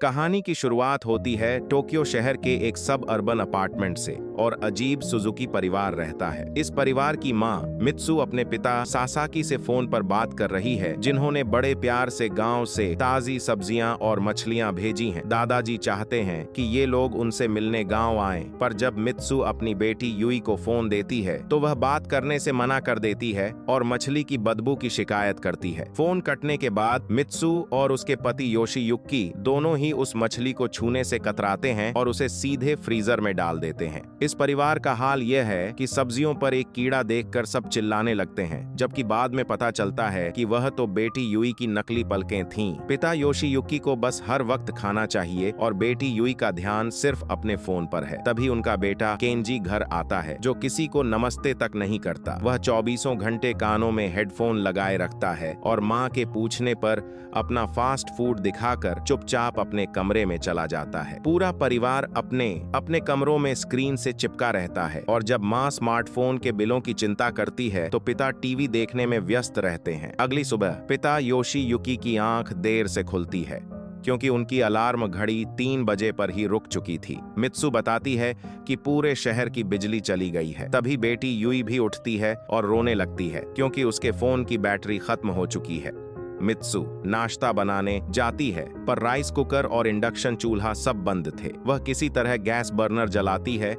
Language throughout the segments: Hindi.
कहानी की शुरुआत होती है टोक्यो शहर के एक सब अर्बन अपार्टमेंट से और अजीब सुजुकी परिवार रहता है। इस परिवार की माँ मित्सु अपने पिता सासाकी से फोन पर बात कर रही है, जिन्होंने बड़े प्यार से गांव से ताजी सब्जियां और मछलियां भेजी हैं। दादाजी चाहते हैं कि ये लोग उनसे मिलने गांव आएं, पर जब मित्सु अपनी बेटी युई को फोन देती है तो वह बात करने से मना कर देती है और मछली की बदबू की शिकायत करती है। फोन कटने के बाद मित्सु और उसके पति योशीयुकी दोनों ही उस मछली को छूने से कतराते हैं और उसे सीधे फ्रीजर में डाल देते हैं। इस परिवार का हाल यह है कि सब्जियों पर एक कीड़ा देखकर सब चिल्लाने लगते हैं, जबकि बाद में पता चलता है कि वह तो बेटी युई की नकली पलकें थीं। पिता योशीयुकी को बस हर वक्त खाना चाहिए और बेटी युई का ध्यान सिर्फ अपने फोन पर है। तभी उनका बेटा केंजी घर आता है, जो किसी को नमस्ते तक नहीं करता। वह 24 घंटे कानों में हेडफोन लगाए रखता है और माँ के पूछने पर अपना फास्ट फूड दिखाकर चुपचाप अपने कमरे में चला जाता है। पूरा परिवार अपने अपने कमरों में स्क्रीन से चिपका रहता है और जब माँ स्मार्टफोन के बिलों की चिंता करती है तो पिता टीवी देखने में व्यस्त रहते हैं। अगली सुबह पिता योशीयुकी की आंख देर से खुलती है क्योंकि उनकी अलार्म घड़ी 3 बजे पर ही रुक चुकी थी। मित्सु बताती है कि पूरे शहर की बिजली चली गई है। तभी बेटी युई भी उठती है और रोने लगती है क्योंकि उसके फोन की बैटरी खत्म हो चुकी है। मित्सु नाश्ता बनाने जाती है, पर राइस कुकर और इंडक्शन चूल्हा सब बंद थे। वह किसी तरह गैस बर्नर जलाती है,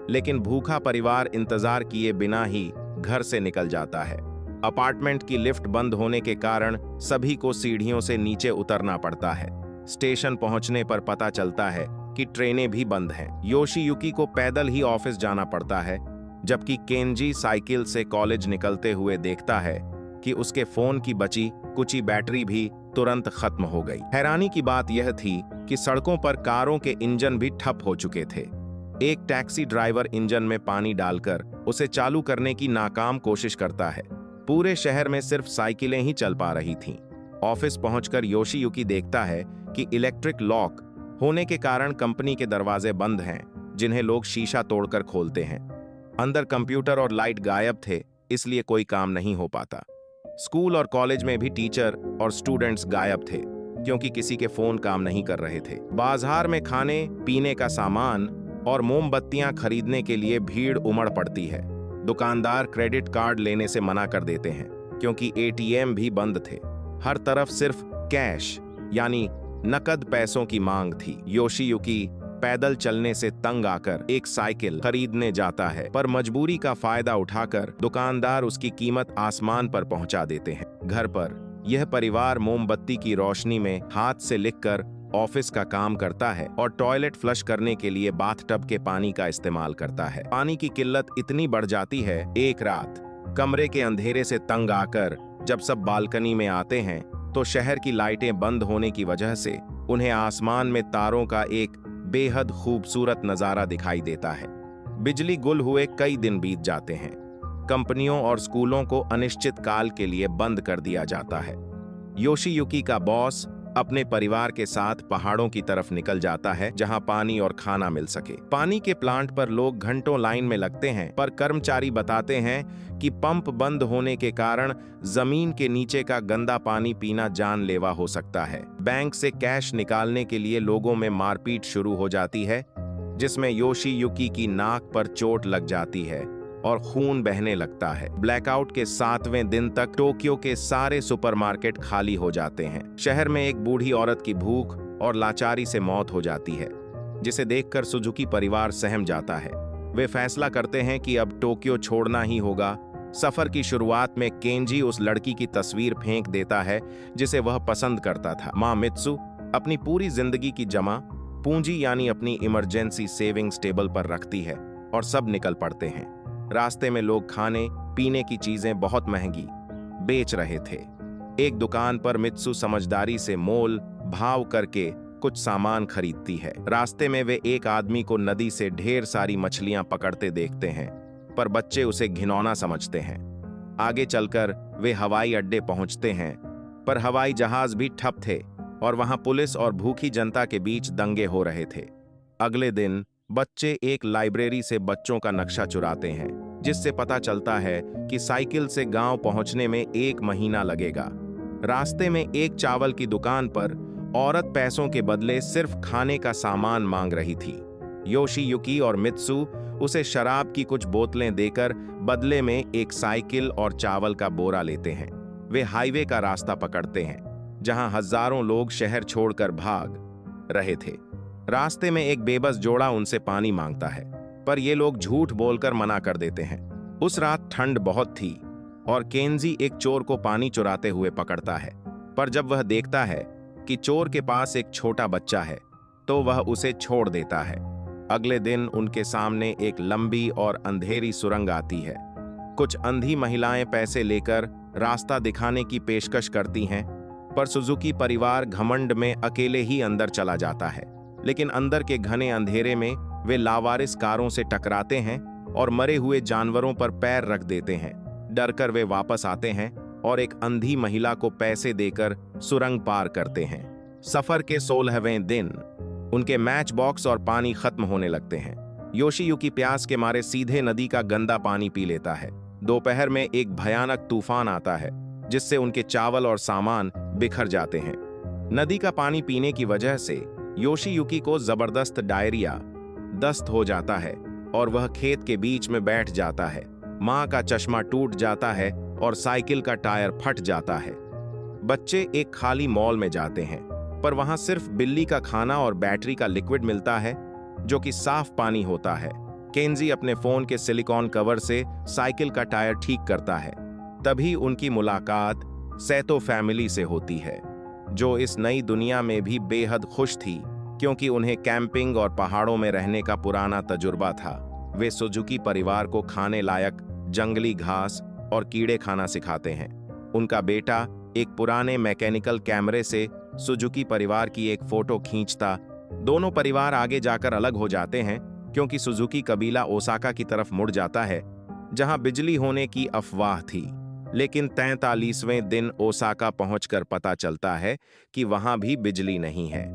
लेकिन भूखा परिवार इंतजार किए बिना ही घर से निकल जाता है। अपार्टमेंट की लिफ्ट बंद होने के कारण सभी को सीढ़ियों से नीचे उतरना पड़ता है। स्टेशन पहुंचने पर पता चलता है कि ट्रेनें भी बंद हैं। योशीयुकी को पैदल ही ऑफिस जाना पड़ता है, जबकि केंजी साइकिल से कॉलेज निकलते हुए देखता है कि उसके फोन की बची कुची बैटरी भी तुरंत खत्म हो गई। हैरानी की बात यह थी कि सड़कों पर कारों के इंजन भी ठप हो चुके थे। एक टैक्सी ड्राइवर इंजन में पानी डालकर उसे चालू करने की नाकाम कोशिश करता है। पूरे शहर में सिर्फ साइकिलें ही चल पा रही थीं। ऑफिस पहुंचकर योशीयुकी देखता है कि इलेक्ट्रिक लॉक होने के कारण कंपनी के दरवाजे बंद हैं, जिन्हें लोग शीशा तोड़कर खोलते हैं। अंदर कंप्यूटर और लाइट गायब थे, इसलिए कोई काम नहीं हो पाता। स्कूल और कॉलेज में भी टीचर और स्टूडेंट्स गायब थे क्योंकि किसी के फोन काम नहीं कर रहे थे। बाजार में खाने पीने का सामान और मोमबत्तियां खरीदने के लिए भीड़ उमड़ पड़ती है। दुकानदार क्रेडिट कार्ड लेने से मना कर देते हैं क्योंकि एटीएम भी बंद थे। हर तरफ सिर्फ कैश यानी नकद पैसों की मांग थी। योशीयुकी पैदल चलने से तंग आकर एक साइकिल खरीदने जाता है, पर मजबूरी का फायदा उठाकर दुकानदार उसकी कीमत आसमान पर पहुंचा देते हैं। घर पर यह परिवार मोमबत्ती की रोशनी में हाथ से लिखकर ऑफिस का काम करता है और टॉयलेट फ्लश करने के लिए बाथटब के पानी का इस्तेमाल करता है। पानी की किल्लत इतनी बढ़ जाती है, एक रात कमरे के अंधेरे से तंग आकर जब सब बालकनी में आते हैं तो शहर की लाइटें बंद होने की वजह से उन्हें आसमान में तारों का एक बेहद खूबसूरत नजारा दिखाई देता है। बिजली गुल हुए कई दिन बीत जाते हैं। कंपनियों और स्कूलों को अनिश्चित काल के लिए बंद कर दिया जाता है। योशीयुकी का बॉस अपने परिवार के साथ पहाड़ों की तरफ निकल जाता है, जहां पानी और खाना मिल सके। पानी के प्लांट पर लोग घंटों लाइन में लगते हैं, पर कर्मचारी बताते हैं कि पंप बंद होने के कारण जमीन के नीचे का गंदा पानी पीना जानलेवा हो सकता है। बैंक से कैश निकालने के लिए लोगों में मारपीट शुरू हो जाती है, जिसमें योशीयुकी की नाक पर चोट लग जाती है और खून बहने लगता है। ब्लैकआउट के 7वें दिन तक टोक्यो के सारे सुपरमार्केट खाली हो जाते हैं। शहर में एक बूढ़ी औरत की भूख और लाचारी से मौत हो जाती है, जिसे देखकर सुजुकी परिवार सहम जाता है। वे फैसला करते हैं कि अब टोक्यो छोड़ना ही होगा। सफर की शुरुआत में केंजी उस लड़की की तस्वीर फेंक देता है जिसे वह पसंद करता था। माँ मित्सु अपनी पूरी जिंदगी की जमा पूंजी यानी अपनी इमरजेंसी सेविंग्स टेबल पर रखती है और सब निकल पड़ते हैं। रास्ते में लोग खाने पीने की चीजें बहुत महंगी बेच रहे थे। एक दुकान पर मित्सु समझदारी से मोल भाव करके कुछ सामान खरीदती है। रास्ते में वे एक आदमी को नदी से ढेर सारी मछलियां पकड़ते देखते हैं, पर बच्चे उसे घिनौना समझते हैं। आगे चलकर वे हवाई अड्डे पहुंचते हैं, पर हवाई जहाज भी ठप थे और वहां पुलिस और भूखी जनता के बीच दंगे हो रहे थे। अगले दिन बच्चे एक लाइब्रेरी से बच्चों का नक्शा चुराते हैं, जिससे पता चलता है कि साइकिल से गांव पहुंचने में 1 महीना लगेगा। रास्ते में एक चावल की दुकान पर औरत पैसों के बदले सिर्फ खाने का सामान मांग रही थी। योशीयुकी और मित्सु उसे शराब की कुछ बोतलें देकर बदले में एक साइकिल और चावल का बोरा लेते हैं। वे हाईवे का रास्ता पकड़ते हैं, जहां हजारों लोग शहर छोड़कर भाग रहे थे। रास्ते में एक बेबस जोड़ा उनसे पानी मांगता है, पर ये लोग झूठ बोलकर मना कर देते हैं। उस रात ठंड बहुत थी और केंजी एक चोर को पानी चुराते हुए पकड़ता है, पर जब वह देखता है कि चोर के पास एक छोटा बच्चा है तो वह उसे छोड़ देता है। अगले दिन उनके सामने एक लंबी और अंधेरी सुरंग आती है। कुछ अंधी महिलाएं पैसे लेकर रास्ता दिखाने की पेशकश करती हैं, पर सुजुकी परिवार घमंड में अकेले ही अंदर चला जाता है। लेकिन अंदर के घने अंधेरे में वे लावारिस कारों से टकराते हैं और मरे हुए जानवरों पर पैर रख देते हैं। डरकर वे वापस आते हैं और एक अंधी महिला को पैसे देकर सुरंग पार करते हैं। सफर के 16वें दिन उनके मैच बॉक्स और पानी खत्म होने लगते हैं। योशीयुकी प्यास के मारे सीधे नदी का गंदा पानी पी लेता है। दोपहर में एक भयानक तूफान आता है, जिससे उनके चावल और सामान बिखर जाते हैं। नदी का पानी पीने की वजह से योशीयुकी को जबरदस्त डायरिया दस्त हो जाता है और वह खेत के बीच में बैठ जाता है। मां का चश्मा टूट जाता है और साइकिल का टायर फट जाता है। बच्चे एक खाली मॉल में जाते हैं, पर वहां सिर्फ बिल्ली का खाना और बैटरी का लिक्विड मिलता है, जो कि साफ पानी होता है। केंजी अपने फोन के सिलिकॉन कवर से साइकिल का टायर ठीक करता है। तभी उनकी मुलाकात सैतो फैमिली से होती है, जो इस नई दुनिया में भी बेहद खुश थी, क्योंकि उन्हें कैंपिंग और पहाड़ों में रहने का पुराना तजुर्बा था। वे सुजुकी परिवार को खाने लायक जंगली घास और कीड़े खाना सिखाते हैं। उनका बेटा एक पुराने मैकेनिकल कैमरे से सुजुकी परिवार की एक फोटो खींचता। दोनों परिवार आगे जाकर अलग हो जाते हैं, क्योंकि सुजुकी कबीला ओसाका की तरफ मुड़ जाता है, जहां बिजली होने की अफवाह थी। लेकिन 43वें दिन ओसाका पहुंचकर पता चलता है कि वहां भी बिजली नहीं है।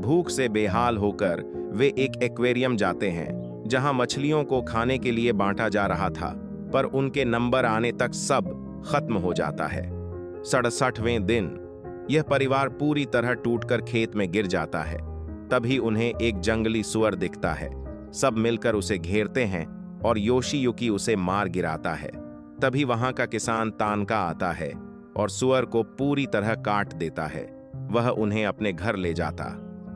भूख से बेहाल होकर वे एक एक्वेरियम जाते हैं, जहां मछलियों को खाने के लिए बांटा जा रहा था, पर उनके नंबर आने तक सब खत्म हो जाता है। 67वें दिन यह परिवार पूरी तरह टूटकर खेत में गिर जाता है। तभी उन्हें एक जंगली सुअर दिखता है। सब मिलकर उसे घेरते हैं और योशीयुकी उसे मार गिराता है। तभी वहां का किसान तानका आता है और सुअर को पूरी तरह काट देता है। वह उन्हें अपने घर ले जाता,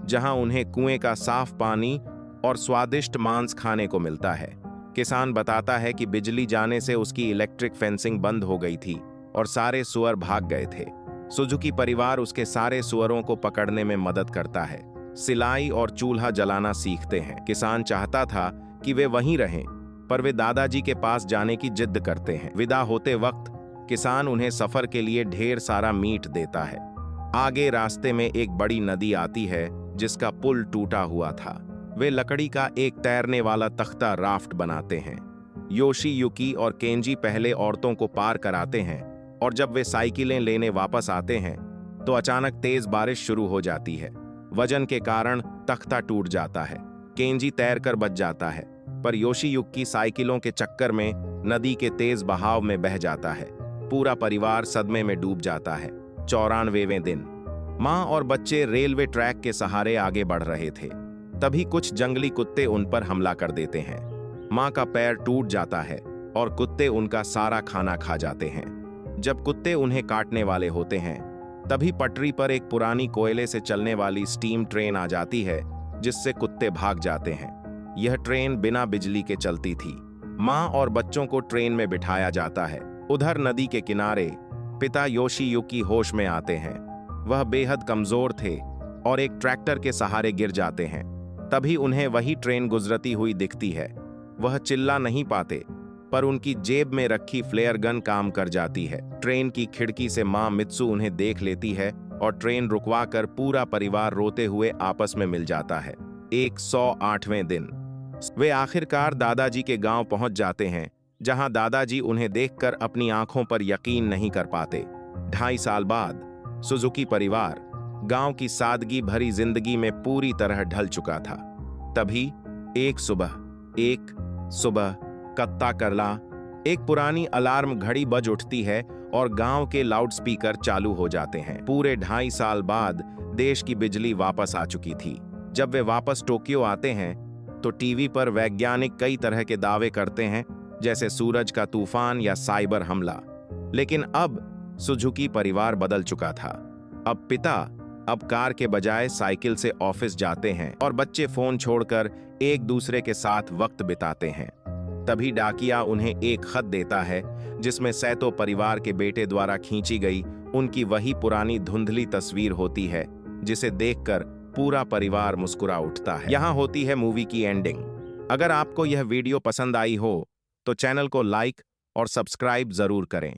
जहां उन्हें कुएं का साफ पानी और स्वादिष्ट मांस खाने को मिलता है। किसान बताता है कि बिजली जाने से उसकी इलेक्ट्रिक फेंसिंग बंद हो गई थी और सारे सुअर भाग गए थे। सुजुकी परिवार उसके सारे सुअरों को पकड़ने में मदद करता है। सिलाई और चूल्हा जलाना सीखते हैं। किसान चाहता था कि वे वहीं रहें, पर वे दादाजी के पास जाने की जिद करते हैं। विदा होते वक्त किसान उन्हें सफर के लिए ढेर सारा मीट देता है। आगे रास्ते में एक बड़ी नदी आती है, जिसका पुल टूटा हुआ था। वे लकड़ी का एक तैरने वाला तख्ता राफ्ट बनाते हैं। योशीयुकी और केंजी पहले औरतों को पार कराते हैं, और जब वे साइकिलें लेने वापस आते हैं तो अचानक तेज बारिश शुरू हो जाती है। वजन के कारण तख्ता टूट जाता है। केंजी तैरकर बच जाता है, पर योशीयुकी साइकिलों के चक्कर में नदी के तेज बहाव में बह जाता है। पूरा परिवार सदमे में डूब जाता है। 94वें दिन मां और बच्चे रेलवे ट्रैक के सहारे आगे बढ़ रहे थे। तभी कुछ जंगली कुत्ते उन पर हमला कर देते हैं। मां का पैर टूट जाता है और कुत्ते उनका सारा खाना खा जाते हैं। जब कुत्ते उन्हें काटने वाले होते हैं, तभी पटरी पर एक पुरानी कोयले से चलने वाली स्टीम ट्रेन आ जाती है, जिससे कुत्ते भाग जाते हैं। यह ट्रेन बिना बिजली के चलती थी। मां और बच्चों को ट्रेन में बिठाया जाता है। उधर नदी के किनारे पिता योशीयुकी होश में आते हैं। वह बेहद कमजोर थे और एक ट्रैक्टर के सहारे गिर जाते हैं। तभी उन्हें वही ट्रेन गुजरती हुई दिखती है। वह चिल्ला नहीं पाते, पर उनकी जेब में रखी फ्लेयर गन काम कर जाती है। ट्रेन की खिड़की से मां मित्सु उन्हें देख लेती है और ट्रेन रुकवाकर पूरा परिवार रोते हुए आपस में मिल जाता है। 108वें दिन वे आखिरकार दादाजी के गांव पहुंच जाते हैं, जहां दादाजी उन्हें देखकर अपनी आंखों पर यकीन नहीं कर पाते। 2.5 साल बाद सुजुकी परिवार गांव की सादगी भरी जिंदगी में पूरी तरह ढल चुका था। तभी एक सुबह कत्ता करला एक पुरानी अलार्म घड़ी बज उठती है और गांव के लाउडस्पीकर चालू हो जाते हैं। पूरे 2.5 साल बाद देश की बिजली वापस आ चुकी थी। जब वे वापस टोक्यो आते हैं तो टीवी पर वैज्ञानिक कई तरह के दावे करते हैं, जैसे सूरज का तूफान या साइबर हमला। लेकिन अब सुजुकी परिवार बदल चुका था। अब पिता अब कार के बजाय साइकिल से ऑफिस जाते हैं और बच्चे फोन छोड़कर एक दूसरे के साथ वक्त बिताते हैं। तभी डाकिया उन्हें एक खत देता है जिसमें सैतो परिवार के बेटे द्वारा खींची गई उनकी वही पुरानी धुंधली तस्वीर होती है, जिसे देखकर पूरा परिवार मुस्कुरा उठता है। यहाँ होती है मूवी की एंडिंग। अगर आपको यह वीडियो पसंद आई हो तो चैनल को लाइक और सब्सक्राइब जरूर करें।